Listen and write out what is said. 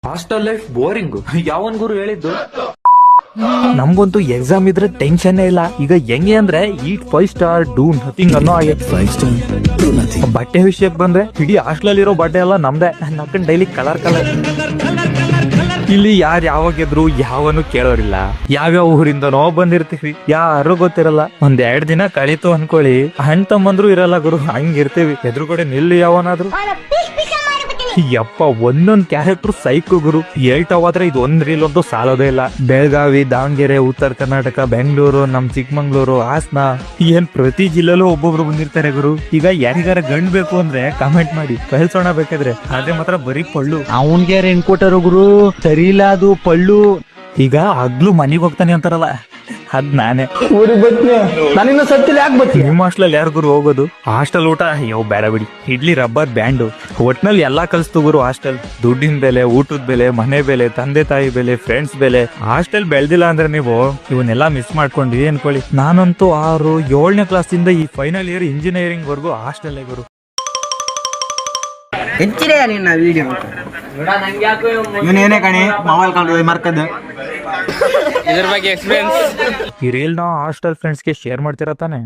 Hostel life boring. ಯಾವನ್ ಗುರು ಹೇಳಿದ್ದು? ನಮ್ಗಂತೂ exam ಇದ್ರೆ ಟೆನ್ಷನ್ ಇಲ್ಲ. ಈಗ ಹೆಂಗೆ ಅಂದ್ರೆ ಈಟ್ 5 ಸ್ಟಾರ್ ಡೂ ನಥಿಂಗ್ ಅನ್ನೋ ಆಗೈತೆ. ಬಟ್ಟೆ ವಿಷಯಕ್ಕೆ ಬಂದ್ರೆ ಇಡೀ ಹಾಸ್ಟೆಲ್ ಇರೋ ಬಟ್ಟೆ ಎಲ್ಲ ನಮ್ದೇ. ನಕ್ಕಂಡ್ ಡೈಲಿ ಕಲರ್ ಇಲ್ಲಿ ಯಾರು ಯಾವಾಗಿದ್ರು ಯಾವನು ಕೇಳೋರಿಲ್ಲ. ಯಾವ್ಯಾವ ಊರಿಂದನೋ ಬಂದಿರ್ತೀವಿ, ಯಾರು ಗೊತ್ತಿರಲ್ಲ. 1-2 ದಿನ ಕಳೀತು ಅನ್ಕೊಳ್ಳಿ, ಅಣ್ಣ ತಮ್ಮಂದ್ರು ಇರಲ್ಲ ಗುರು. ಹಂಗಿರ್ತೀವಿ. ಎದುರುಗಡೆ ನಿಲ್ಲಿ ಯಾವನಾದ್ರು ಯಪ್ಪ ಒಂದೊಂದ್ ಕ್ಯಾರೆಕ್ಟರ್ ಸೈಕು ಗುರು. ಹೇಳ್ತಾವಾದ್ರೆ ಇದು ಒಂದ್ ರೀಲ್ ಅಂತೂ ಸಾಲೋದೇ ಇಲ್ಲ. ಬೆಳಗಾವಿ, ದಾವಣಗೆರೆ, ಉತ್ತರ ಕರ್ನಾಟಕ, ಬೆಂಗಳೂರು, ನಮ್ ಚಿಕ್ಕಮಂಗ್ಳೂರು, ಹಾಸನ, ಏನ್ ಪ್ರತಿ ಜಿಲ್ಲೆಲೂ ಒಬ್ಬೊಬ್ರು ಬಂದಿರ್ತಾರೆ ಗುರು. ಈಗ ಯಾರಿಗಾರ ಗಂಡ್ ಬೇಕು ಅಂದ್ರೆ ಕಮೆಂಟ್ ಮಾಡಿ ಕಳ್ಸೋಣ ಬೇಕಾದ್ರೆ. ಅದೇ ಮಾತ್ರ ಬರೀ ಪಳ್ಳು. ಅವನ್ಗೆ ಏನ್ ಕೊಟ್ಟಾರ ಗುರು? ಸರಿ ಇಲ್ಲ ಅದು ಪಳ್ಳು. ಈಗ ಹಗ್ಲು ಮನಿಗ್ ಹೋಗ್ತಾನೆ ಅಂತಾರಲ್ಲ, ಅದ್ ನಾನೇ. ನಾನಿನ್ನ ಸತ್ತಿಲ್ಲ ಯಾಕೆ ಬರ್ತೀನಿ? ನಿಮ್ಮ ಹಾಸ್ಟೆಲ್ ಯಾರು ಗುರು ಹೋಗೋದು? ಹಾಸ್ಟೆಲ್ ಊಟ ಅಯ್ಯೋ ಬೇಡ ಬಿಡಿ. ಇಡ್ಲಿ, ರಬ್ಬರ್ ಬ್ಯಾಂಡು, ಒಟ್ನಲ್ಲಿ ಎಲ್ಲಾ ಕಲ್ಸ್ತು ಗುರು. ಹಾಸ್ಟೆಲ್ ದುಡ್ಡಿನ ಬೆಲೆ, ಊಟದ ಬೆಲೆ, ಮನೆ ಬೆಲೆ, ತಂದೆ ತಾಯಿ ಬೆಲೆ, ಫ್ರೆಂಡ್ಸ್ ಬೆಲೆ. ಹಾಸ್ಟೆಲ್ ಬೆಳ್ದಿಲ್ಲ ಅಂದ್ರೆ ನೀವು ಇವನ್ನೆಲ್ಲಾ ಮಿಸ್ ಮಾಡ್ಕೊಂಡ್ವಿ ಅನ್ಕೊಳ್ಳಿ. ನಾನಂತೂ 6-7ನೇ ಕ್ಲಾಸಿಂದ ಈ ಫೈನಲ್ ಇಯರ್ ಇಂಜಿನಿಯರಿಂಗ್ ವರ್ಗು ಹಾಸ್ಟೆಲ್ ಗುರು. ಹೆಚ್ಚಿದೆ ನಿನ್ನ ವಿಡಿಯೋ ಇವನೇನೇ ಕಣೆ ಮೊಬೈಲ್ ಕಾಲ್ ಮರ್ಕದ ಇದ್ರ ಬಗ್ಗೆ ಎಕ್ಸ್ಪೀರಿಯನ್ಸ್. ಈ ರೀಲ್ ನಾವು ಹಾಸ್ಟೆಲ್ ಫ್ರೆಂಡ್ಸ್ಗೆ ಶೇರ್ ಮಾಡ್ತೀರಾ ತಾನೆ?